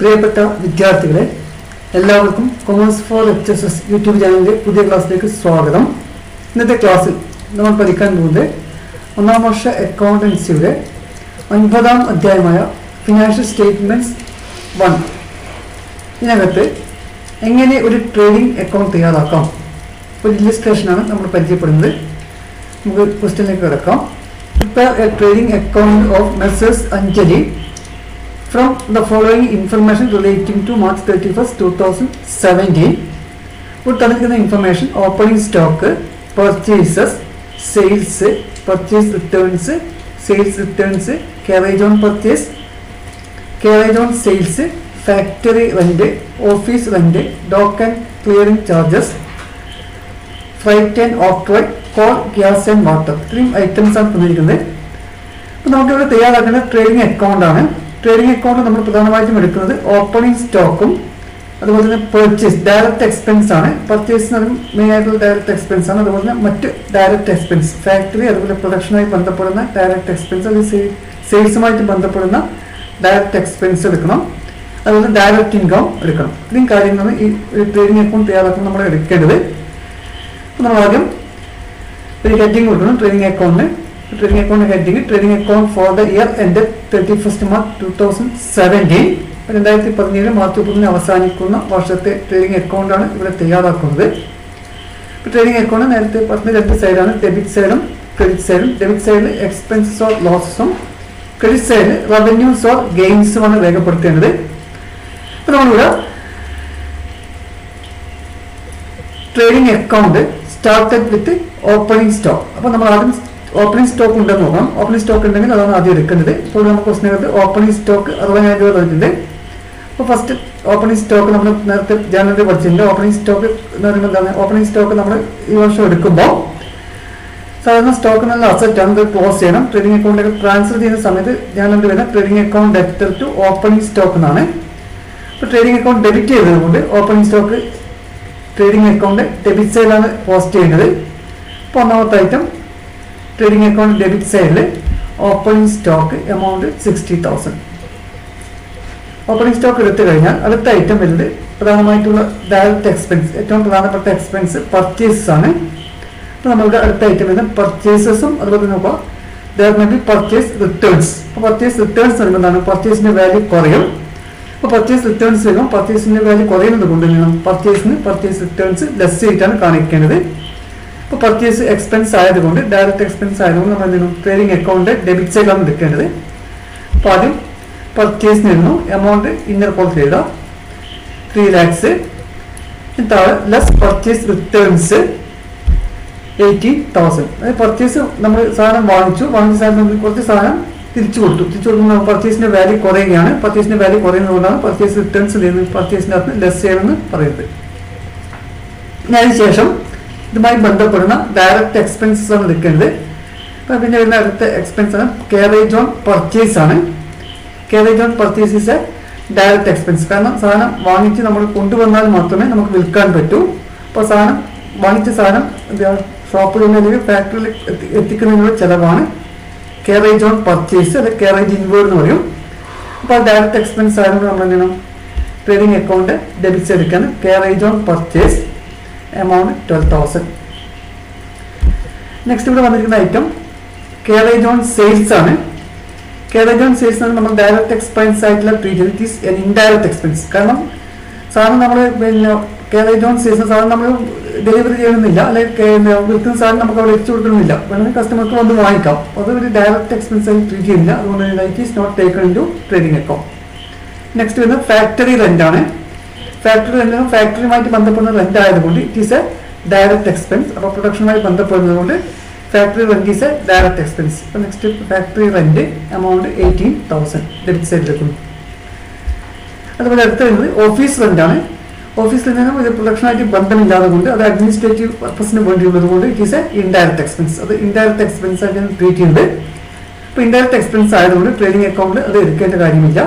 പ്രിയപ്പെട്ട വിദ്യാർത്ഥികളെ, എല്ലാവർക്കും കൊമേഴ്സ് ഫോർ HSS യൂട്യൂബ് ചാനലിൻ്റെ പുതിയ ക്ലാസ്സിലേക്ക് സ്വാഗതം. ഇന്നത്തെ ക്ലാസ്സിൽ നമ്മൾ പഠിക്കാൻ പോകുന്നത് ഒന്നാം വർഷ അക്കൗണ്ടൻസിയുടെ 9ാം അധ്യായമായ ഫിനാൻഷ്യൽ സ്റ്റേറ്റ്മെൻറ്റ്സ് 1. ഇതിനകത്ത് എങ്ങനെ ഒരു ട്രേഡിംഗ് അക്കൗണ്ട് തയ്യാറാക്കാം, ഒരു ഇല്ലസ്ട്രേഷനാണ് നമ്മൾ പരിചയപ്പെടുന്നത്. നമുക്ക് ക്വസ്റ്റ്യനിലേക്ക് കിടക്കാം. Prepare A trading account of Messrs Anjali from the following information relating to March 31st, 2017. Put the information: opening stock, purchases, sales, purchase returns, sales returns, carriage on purchase, carriage on sales, factory rent, office rent, dock and clearing charges, freight and octroi, coal, gas and water. 3 items are തന്നിരിക്കുന്നത്. അപ്പോൾ നമുക്ക് ഇവിടെ തയ്യാറാക്കുന്ന trading account ആണ്. Trading account നമ്മൾ പ്രധാനമായിട്ടും എടുക്കുന്നത് opening സ്റ്റോക്കും അതുപോലെ തന്നെ പർച്ചേസ് ഡയറക്റ്റ് എക്സ്പെൻസ് ആണ്. പർച്ചേസിന് മെയിൻ ആയിട്ടുള്ള ഡയറക്റ്റ് എക്സ്പെൻസ് ആണ്. അതുപോലെ തന്നെ മറ്റ് ഡയറക്റ്റ് എക്സ്പെൻസ്, ഫാക്ടറി അതുപോലെ പ്രൊഡക്ഷനുമായി ബന്ധപ്പെടുന്ന ഡയറക്റ്റ് എക്സ്പെൻസ്, അത് സെയിൽസുമായിട്ട് ബന്ധപ്പെടുന്ന ഡയറക്റ്റ് എക്സ്പെൻസ് എടുക്കണം. അതുപോലെ ഡയറക്റ്റ് ഇൻകം എടുക്കണം. ഇത്രയും കാര്യങ്ങളാണ് ഈ ട്രേഡിംഗ് അക്കൗണ്ട് തയ്യാറാക്കുമ്പോൾ നമ്മൾ എടുക്കേണ്ടത്. അപ്പോൾ നമ്മൾ ആദ്യം ഒരു ഹെഡിങ് കൊടുക്കണം ട്രേഡിംഗ് അക്കൗണ്ടിന്. Trading account heading: trading account for the year end 31st March 2017. 2017 March 30 അവസാനിക്കുന്ന വർഷത്തെ ട്രേഡിംഗ് അക്കൗണ്ടാണ് ഇവിടെ തയ്യാറാക്കുന്നത്. ട്രേഡിംഗ് അക്കൗണ്ട് നേരത്തെ പറഞ്ഞ 2 സൈഡാണ്, ഡെബിറ്റ് സൈഡും ക്രെഡിറ്റ് സൈഡും. ഡെബിറ്റ് സൈഡിൽ എക്സ്പെൻസസ് ഓർ ലോസസും, ക്രെഡിറ്റ് സൈഡിൽ റവന്യൂസ് ഓർ ഗെയിൻസുമാണ് രേഖപ്പെടുത്തേണ്ടത്. അപ്പോൾ നമ്മളിവിടെ trading account started with opening stock. അപ്പോൾ നമ്മൾ ആദ്യം ഓപ്പണിംഗ് സ്റ്റോക്ക് ഉണ്ടെന്ന് നോക്കണം. ഓപ്പണിംഗ് സ്റ്റോക്ക് ഉണ്ടെങ്കിൽ അതാണ് ആദ്യം എടുക്കേണ്ടത്. ഇപ്പോൾ നമുക്ക് ക്വസ്റ്റിനകത്ത് ഓപ്പണിംഗ് സ്റ്റോക്ക് 60,000 രൂപ തന്നിട്ടുണ്ട്. അപ്പോൾ ഫസ്റ്റ് ഓപ്പണിംഗ് സ്റ്റോക്ക് നമ്മൾ നേരത്തെ ജാനുവരി പഠിച്ചിട്ടുണ്ട്. ഓപ്പണിംഗ് സ്റ്റോക്ക് എന്ന് പറയുമ്പോൾ എന്താണ്? ഓപ്പണിംഗ് സ്റ്റോക്ക് നമ്മൾ ഈ വർഷം എടുക്കുമ്പോൾ സാധാരണ സ്റ്റോക്ക് നല്ല അസറ്റാണ്, ഇത് ക്ലോസ് ചെയ്യണം. ട്രേഡിംഗ് അക്കൗണ്ടിലേക്ക് ട്രാൻസ്ഫർ ചെയ്യുന്ന സമയത്ത് ജാനുവരി വരുന്ന trading account debtor to opening stock എന്നാണ്. ഇപ്പോൾ ട്രേഡിംഗ് അക്കൗണ്ട് ഡെബിറ്റ് ചെയ്തതുകൊണ്ട് opening stock trading account debit സൈഡിലാണ് പോസ്റ്റ് ചെയ്യുന്നത്. അപ്പോൾ ഒന്നാമത്തെ ഐറ്റം ട്രേഡിംഗ് അക്കൗണ്ട് ഡെബിറ്റ് സൈഡിൽ opening stock amount 60,000. Opening stock എടുത്തു കഴിഞ്ഞാൽ അടുത്ത ഐറ്റം വരുന്നത് പ്രധാനമായിട്ടുള്ള ഡയറക്റ്റ് എക്സ്പെൻസ്. ഏറ്റവും പ്രധാനപ്പെട്ട എക്സ്പെൻസ് പർച്ചേസസ് ആണ്. അപ്പോൾ നമ്മളുടെ അടുത്ത ഐറ്റം വരുന്നത് പർച്ചേസസും അതുപോലെ നോക്കുക there may be purchase returns. അപ്പോൾ പർച്ചേസ് റിട്ടേൺസ് വരുന്നതാണ് പർച്ചേസിൻ്റെ വാല്യൂ കുറയും. അപ്പോൾ പർച്ചേസ് റിട്ടേൺസ് വരുമ്പോൾ പർച്ചേസിൻ്റെ വാല്യൂ കുറയുന്നത് കൊണ്ട് പർച്ചേസ് റിട്ടേൺസ് ലെസ് ആയിട്ടാണ് കാണിക്കേണ്ടത്. ഇപ്പോൾ പർച്ചേസ് എക്സ്പെൻസ് ആയതുകൊണ്ട് ഡയറക്റ്റ് എക്സ്പെൻസ് ആയതുകൊണ്ട് നമ്മൾ എന്തെങ്കിലും ട്രേഡിംഗ് അക്കൗണ്ട് ഡെബിറ്റ് സൈഡിലാണ് എടുക്കേണ്ടത്. അപ്പോൾ ആദ്യം പർച്ചേസിന് വരുന്നു എമൗണ്ട് ഇന്നർ കോളത്തിൽ എഴുതാം 3 lakhs. താഴെ ലെസ് പർച്ചേസ് റിട്ടേൺസ് 80,000. അതായത് പർച്ചേസ് നമ്മൾ സാധനം വാങ്ങിച്ച സാധനം കുറച്ച് സാധനം തിരിച്ചു കൊടുക്കുമ്പോൾ പർച്ചേസിൻ്റെ വാല്യൂ കുറയുകയാണ്. പർച്ചേസിൻ്റെ വാല്യൂ കുറയുന്നതുകൊണ്ടാണ് പർച്ചേസ് റിട്ടേൺസ് ചെയ്യുന്നത്, പർച്ചേസിൻ്റെ അകത്ത് ലെസ് ചെയ്യണമെന്ന് പറയുന്നത്. അതിനുശേഷം ഇതുമായി ബന്ധപ്പെടുന്ന ഡയറക്റ്റ് എക്സ്പെൻസസ് ആണ് എടുക്കേണ്ടത്. അപ്പം പിന്നെ വരുന്ന അടുത്ത എക്സ്പെൻസ് ആണ് കാരേജ് ഓൺ പർച്ചേസ് ആണ്. Carriage on purchase is A direct expense. കാരണം സാധനം വാങ്ങിച്ച് നമ്മൾ കൊണ്ടുവന്നാൽ മാത്രമേ നമുക്ക് വിൽക്കാൻ പറ്റൂ. അപ്പോൾ വാങ്ങിച്ച സാധനം ഷോപ്പിൽ നിന്ന് അല്ലെങ്കിൽ ഫാക്ടറിയിൽ എത്തിക്കുന്നതിനുള്ള ചിലവാണ് കാരേജ് ഓൺ പർച്ചേസ്, അത് കാരേജ് ഇൻവേർഡ് എന്ന് പറയും. അപ്പോൾ ഡയറക്റ്റ് എക്സ്പെൻസ് ആയതുകൊണ്ട് നമ്മൾ എന്ത് ചെയ്യണം? ട്രേഡിംഗ് അക്കൗണ്ട് ഡെബിറ്റ്സ് എടുക്കാൻ carriage on purchase amount 12,000. Next ഇവിടെ വന്നിരിക്കുന്ന ഐറ്റം കാരേജ് ഓൺ സെയിൽസ് ആണ്. കാരേജ് ഓൺ സെയിൽസ് ആണ് നമ്മൾ ഡയറക്റ്റ് എക്സ്പെൻസ് ആയിട്ടുള്ള ട്രീറ്റ് ചെയ്ത് it is N indirect expense. കാരണം സാധനം നമ്മൾ പിന്നെ കാരേജ് ഓൺ സെയിൽസ് സാധനം നമ്മൾ ഡെലിവറി ചെയ്യണമെന്നില്ല, അല്ലെങ്കിൽ വിൽക്കുന്ന സാധനം നമുക്ക് അവിടെ എത്തിച്ചു കൊടുക്കണമെന്നില്ല, വേണമെങ്കിൽ കസ്റ്റമർക്ക് വന്ന് വാങ്ങിക്കാം. അത് ഒരു ഡയറക്റ്റ് എക്സ്പെൻസ് ആയി ട്രീറ്റ് ചെയ്യുന്നില്ല. അതുകൊണ്ട് it is not taken into trading account. Next വരുന്നത് ഫാക്ടറി റെന്റ് ആണ്. ഫാക്ടറി റെന്റിനും ഫാക്ടറിയുമായിട്ട് ബന്ധപ്പെടുന്ന റെന്റ് ആയതുകൊണ്ട് it is a direct expense. അപ്പോൾ പ്രൊഡക്ഷനുമായി ബന്ധപ്പെടുന്നത് കൊണ്ട് factory rent is a direct expense. അപ്പോൾ next factory rent amount 18,000 debit സൈഡിൽ എടുക്കുന്നു. അതുപോലെ അടുത്ത് വരുന്നത് ഓഫീസ് റെന്റ് ആണ്. ഓഫീസ് റെന്റിനും ഇത് പ്രൊഡക്ഷനായിട്ട് ബന്ധമില്ലാതെ കൊണ്ട് അത് അഡ്മിനിസ്ട്രേറ്റീവ് പർപ്പസിന് വേണ്ടിയുള്ളത് കൊണ്ട് it is a indirect expense. അത് ഇൻഡയറക്റ്റ് എക്സ്പെൻസ് ആയിട്ടാണ് ട്രീറ്റ് ചെയ്യുന്നത്. അപ്പോൾ ഇൻഡയറക്റ്റ് എക്സ്പെൻസ് ആയതുകൊണ്ട് ട്രേഡിംഗ് അക്കൗണ്ട് അത് എടുക്കേണ്ട കാര്യമില്ല.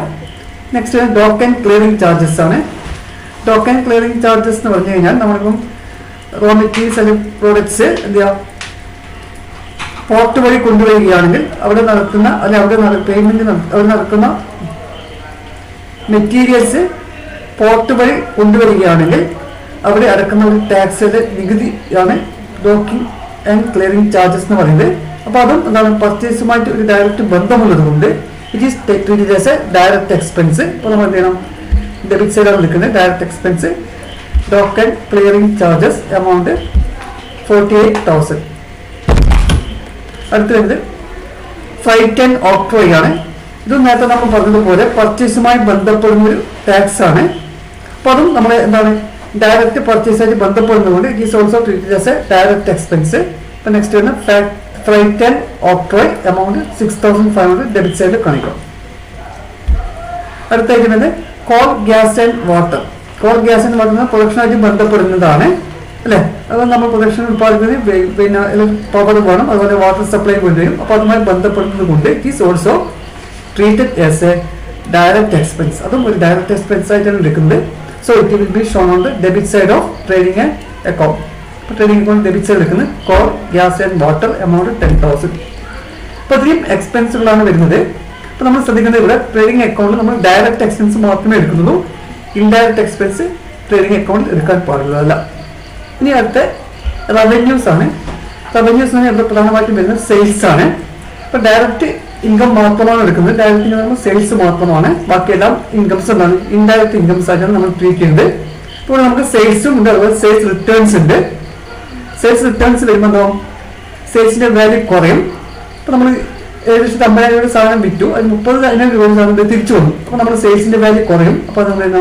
Next dock and clearing charges ആണ്. ഡോക്ക് ആൻഡ് ക്ലിയറിംഗ് ചാർജസ് എന്ന് പറഞ്ഞു കഴിഞ്ഞാൽ നമ്മളിപ്പം റോ മെറ്റീരിയൽസ് അല്ലെങ്കിൽ പ്രോഡക്ട്സ് എന്ത് ചെയ്യുക പോർട്ട് വഴി കൊണ്ടുവരികയാണെങ്കിൽ അവിടെ നടക്കുന്ന അല്ലെങ്കിൽ അവിടെ പേയ്മെന്റ് അവിടെ നടക്കുന്ന മെറ്റീരിയൽസ് പോർട്ട് വഴി കൊണ്ടുവരികയാണെങ്കിൽ അവിടെ അടക്കുന്ന ഒരു ടാക്സിന്റെ നികുതിയാണ് ഡോക്കിംഗ് ആൻഡ് ക്ലിയറിംഗ് ചാർജസ് എന്ന് പറയുന്നത്. അപ്പോൾ അതും എന്താണ് പർച്ചേസുമായിട്ട് ഒരു ഡയറക്റ്റ് ബന്ധമുള്ളത് കൊണ്ട് it is treated as a direct expense. അപ്പോൾ നമ്മൾ എന്ത് ചെയ്യണം, ഡെബിറ്റ് സൈഡാണ് നിൽക്കുന്നത് direct expense. Dock and clearing charges amount 48,000. അടുത്ത് വരുന്നത് ഫ്രൈറ്റ് ആൻഡ് ഓക്ട്രോയ് ആണ്. ഇത് നേരത്തെ നമ്മൾ പറഞ്ഞതുപോലെ പർച്ചേസുമായി ബന്ധപ്പെടുന്ന ഒരു ടാക്സ് ആണ്. അപ്പോൾ അതും നമ്മൾ എന്താണ് ഡയറക്റ്റ് പർച്ചേസായിട്ട് ബന്ധപ്പെടുന്നതുകൊണ്ട് it is also treated as a direct expense. അപ്പോൾ നെക്സ്റ്റ് വരുന്ന freight and octroi amount 6,500 debit സൈഡിൽ കാണിക്കും. അടുത്തായിട്ട് വരുന്നത് coal, gas and water. Coal, gas and water പ്രൊഡക്ഷനായിട്ട് ബന്ധപ്പെടുന്നതാണ് അല്ലേ. അത് നമ്മൾ പ്രൊഡക്ഷൻ ഉത്പാദിപ്പിക്കുന്നത് പിന്നെ പവർ വേണം, അതുപോലെ വാട്ടർ സപ്ലൈ കൊണ്ടുവരും. അപ്പോൾ അതുമായി ബന്ധപ്പെടുന്നത് കൊണ്ട് it is also treated as a direct expense. അതും ഒരു ഡയറക്റ്റ് എക്സ്പെൻസ് ആയിട്ടാണ് എടുക്കുന്നത്. So it will be shown on the debit side of trading account. അപ്പോൾ ട്രേഡിംഗ് അക്കൗണ്ട് ഡെബിറ്റ് സൈഡ് എടുക്കുന്നത് call, gas and water amount 10,000. അപ്പോൾ ഇത്രയും എക്സ്പെൻസുകളാണ് വരുന്നത്. അപ്പോൾ നമ്മൾ ശ്രദ്ധിക്കുന്നത് ഇവിടെ ട്രേഡിംഗ് അക്കൗണ്ടിൽ നമ്മൾ ഡയറക്റ്റ് എക്സ്പെൻസ് മാത്രമേ എടുക്കുന്നുള്ളൂ. ഇൻഡയറക്റ്റ് എക്സ്പെൻസ് ട്രേഡിംഗ് അക്കൗണ്ട് എടുക്കാൻ പാടുള്ളതല്ല. ഇനി അടുത്ത റവന്യൂസ് ആണ്. റവന്യൂസ് എന്ന് പറഞ്ഞാൽ പ്രധാനമായിട്ടും വരുന്നത് സെയിൽസ് ആണ്. അപ്പോൾ ഡയറക്റ്റ് ഇൻകം മാത്രമാണ് എടുക്കുന്നത്. ഡയറക്റ്റ് ഇൻകം സെയിൽസ് മാത്രമാണ്. ബാക്കിയെല്ലാം ഇൻകംസ് എന്താണ് ഇൻഡയറക്റ്റ് ഇൻകംസ് ആയിട്ടാണ് നമ്മൾ ട്രീറ്റ് ചെയ്യുന്നത്. ഇപ്പോൾ നമുക്ക് സെയിൽസും ഉണ്ട്, അതുപോലെ സെയിൽസ് റിട്ടേൺസ് ഉണ്ട്. സെയിൽസ് റിട്ടേൺസ് വരുമ്പോൾ എന്താവും, സെയിൽസിന്റെ വാല്യൂ കുറയും. അപ്പോൾ നമ്മൾ ഏകദേശം 50,000 രൂപയുടെ സാധനം വിറ്റു, അത് 30,000 രൂപയുടെ സാധനം തിരിച്ചു വന്നു. അപ്പോൾ നമ്മുടെ സെയിൽസിന്റെ വാല്യൂ കുറയും. അപ്പോൾ നമ്മൾ എന്താ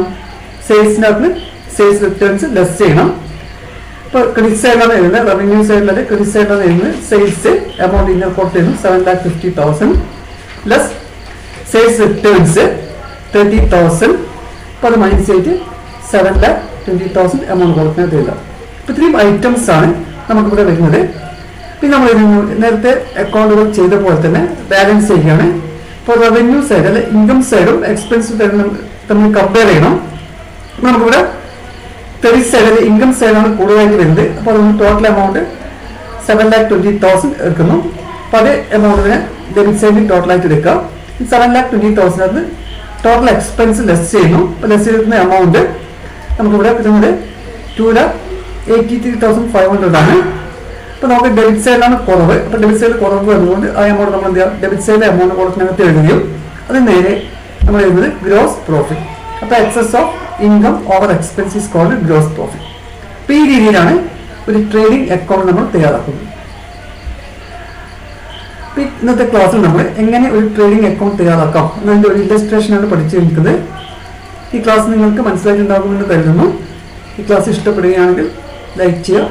സെയിൽസിനകത്ത് സെയിൽസ് റിട്ടേൺസ് ലെസ് ചെയ്യണം. ഇപ്പോൾ ക്രെഡിറ്റ് സൈഡിലാണ് എഴുതുന്നത്, റവന്യൂ സൈഡിലല്ല ക്രെഡിറ്റ് സൈഡിലാണ് എഴുതുന്നത്. സെയിൽസ് എമൗണ്ട് ഇന്നർ കോട്ട് ചെയ്യുന്നു 7,50,000 പ്ലസ് സെയിൽസ് റിട്ടേൺസ് 30,000. അപ്പോൾ അത് മൈനസ് ചെയ്തിട്ട് 7,20,000 എമൗണ്ട് കൊടുക്കുന്നത് തരില്ല. അപ്പോൾ ഇത്രയും ഐറ്റംസ് ആണ് നമുക്കിവിടെ വരുന്നത്. പിന്നെ നമ്മൾ നേരത്തെ അക്കൗണ്ടുകൾ ചെയ്ത പോലെ തന്നെ ബാലൻസ് ചെയ്യുകയാണ്. ഇപ്പോൾ റവന്യൂ സൈഡ് അല്ലെ ഇൻകം സൈഡും എക്സ്പെൻസ് തമ്മിൽ കമ്പയർ ചെയ്യണം. നമുക്കിവിടെ ക്രെഡിറ്റ് സൈഡിൽ ഇൻകം സൈഡാണ് കൂടുതലായിട്ട് വരുന്നത്. അപ്പോൾ നമ്മൾ ടോട്ടൽ എമൗണ്ട് 7,20,000 എടുക്കുന്നു. അപ്പോൾ അതേ എമൗണ്ടിനെ ഡെബിറ്റ് സൈഡിൽ ടോട്ടലായിട്ട് എടുക്കുക. 7,20,000 അത് ടോട്ടൽ എക്സ്പെൻസ് ലെസ് ചെയ്യുന്നു. അപ്പോൾ ലെസ് ചെയ്തിരുന്ന എമൗണ്ട് നമുക്കിവിടെ കിട്ടുന്നത് 2,83,500 ആണ്. അപ്പോൾ നമുക്ക് ഡെബിറ്റ് സൈഡിലാണ് കുറവ്. അപ്പോൾ ഡെബിറ്റ് സൈഡിൽ കുറവ് അതുകൊണ്ട് ആ എമൗണ്ട് നമ്മൾ എന്ത് ചെയ്യുക, ഡെബിറ്റ് സൈഡിലെ എമൗണ്ട് കൊടുക്കുന്നതിനകത്ത് എഴുതുകയും അത് നേരെ നമ്മൾ എഴുതുന്നത് ഗ്രോസ് പ്രോഫിറ്റ്. അപ്പോൾ excess of income over expense is called gross profit. അപ്പോൾ ഈ രീതിയിലാണ് ഒരു ട്രേഡിംഗ് അക്കൗണ്ട് നമ്മൾ തയ്യാറാക്കുന്നത്. അപ്പോൾ ഇന്നത്തെ ക്ലാസ്സിൽ നമ്മൾ എങ്ങനെ ഒരു ട്രേഡിംഗ് അക്കൗണ്ട് തയ്യാറാക്കാം എന്നതിൻ്റെ ഒരു ഇല്ലസ്ട്രേഷനാണ് പഠിച്ചിരിക്കുന്നത്. ഈ ക്ലാസ് നിങ്ങൾക്ക് മനസ്സിലായിട്ടുണ്ടാകുമെന്ന് കരുതുന്നു. ഈ ക്ലാസ് ഇഷ്ടപ്പെടുകയാണെങ്കിൽ ലൈക്ക് ചെയ്യുക,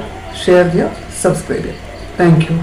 ഷെയർ ചെയ്യുക, സബ്സ്ക്രൈബ് ചെയ്യുക. Thank you.